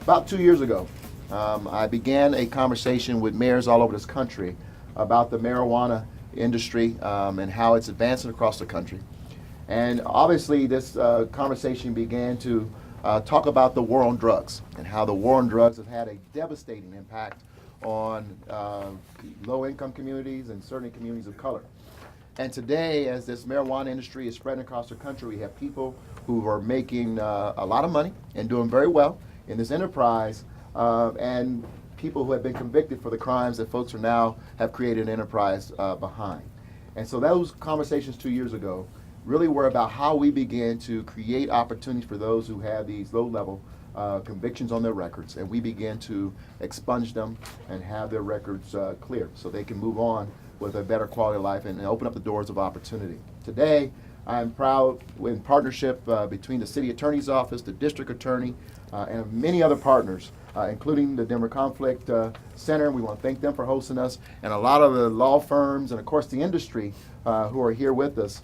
About 2 years ago, I began a conversation with mayors all over this country about the marijuana industry and how it's advancing across the country. And obviously this conversation began to talk about the war on drugs and how the war on drugs has had a devastating impact on low-income communities and certainly communities of color. And today, as this marijuana industry is spreading across the country, we have people who are making a lot of money and doing very well in this enterprise, and people who have been convicted for the crimes that folks are now have created an enterprise behind. And so those conversations 2 years ago really were about how we begin to create opportunities for those who have these low-level convictions on their records, and we begin to expunge them and have their records clear so they can move on with a better quality of life and open up the doors of opportunity. Today, I'm proud, in partnership between the City Attorney's Office, the District Attorney, and many other partners, including the Denver Conflict Center. We want to thank them for hosting us, and a lot of the law firms and of course the industry who are here with us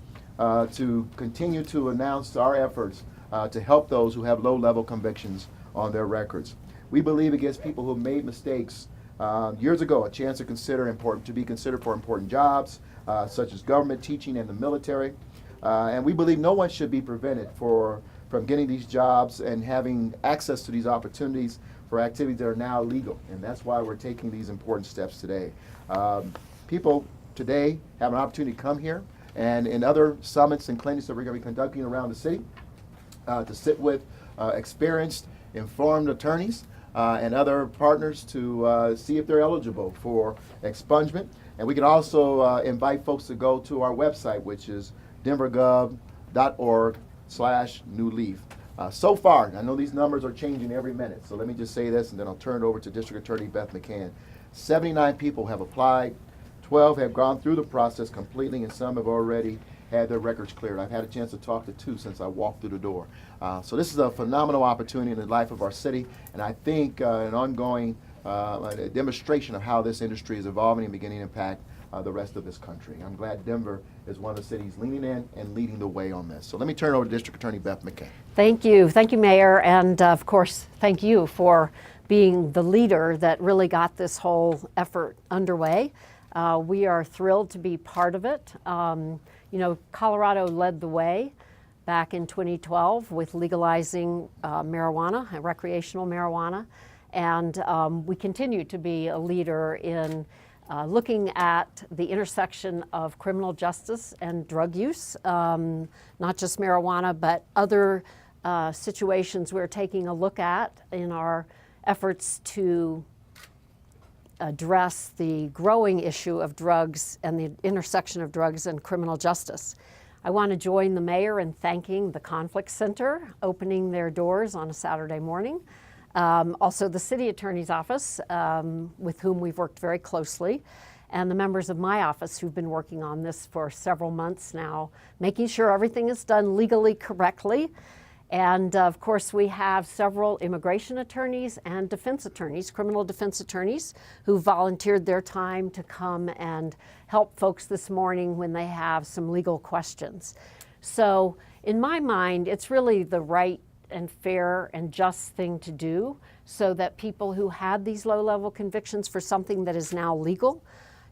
to continue to announce our efforts to help those who have low-level convictions on their records. We believe it gives people who made mistakes years ago a chance to be considered for important jobs, such as government, teaching, and the military. And we believe no one should be prevented from getting these jobs and having access to these opportunities for activities that are now legal. And that's why we're taking these important steps today. People today have an opportunity to come here and in other summits and clinics that we're going to be conducting around the city to sit with experienced, informed attorneys and other partners to see if they're eligible for expungement. And we can also invite folks to go to our website, which is denvergov.org/new leaf. So far, I know these numbers are changing every minute, so let me just say this and then I'll turn it over to District Attorney Beth McCann. 79 people have applied, 12 have gone through the process completely, and some have already had their records cleared. I've had a chance to talk to 2 since I walked through the door. So this is a phenomenal opportunity in the life of our city, and I think an ongoing demonstration of how this industry is evolving and beginning to impact the rest of this country. I'm glad Denver is one of the cities leaning in and leading the way on this. So let me turn it over to District Attorney Beth McCann. Thank you, Mayor, and of course, thank you for being the leader that really got this whole effort underway. We are thrilled to be part of it. You know, Colorado led the way back in 2012 with legalizing marijuana, recreational marijuana, and we continue to be a leader in looking at the intersection of criminal justice and drug use, not just marijuana, but other situations we're taking a look at in our efforts to address the growing issue of drugs and the intersection of drugs and criminal justice. I want to join the mayor in thanking the Conflict Center opening their doors on a Saturday morning. Also the City Attorney's Office, with whom we've worked very closely, and the members of my office who've been working on this for several months now, making sure everything is done legally correctly. And of course, we have several immigration attorneys and defense attorneys, criminal defense attorneys, who volunteered their time to come and help folks this morning when they have some legal questions. So in my mind, it's really the right and fair and just thing to do so that people who had these low-level convictions for something that is now legal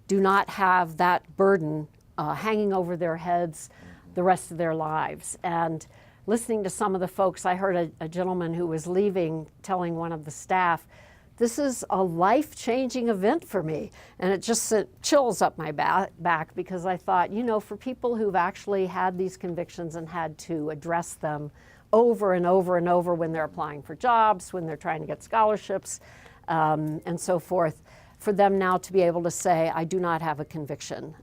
do not have that burden hanging over their heads the rest of their lives. And listening to some of the folks, I heard a gentleman who was leaving telling one of the staff, "This is a life-changing event for me." And it just sent chills up my back because I thought, you know, for people who've actually had these convictions and had to address them over and over and over when they're applying for jobs, when they're trying to get scholarships, and so forth, for them now to be able to say, I do not have a conviction,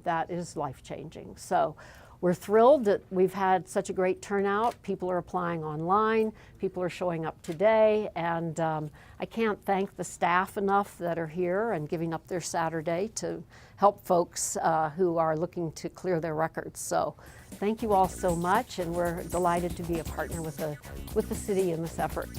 that is life-changing. So we're thrilled that we've had such a great turnout. People are applying online, people are showing up today, and I can't thank the staff enough that are here and giving up their Saturday to help folks who are looking to clear their records. So thank you all so much, and we're delighted to be a partner with the city in this effort.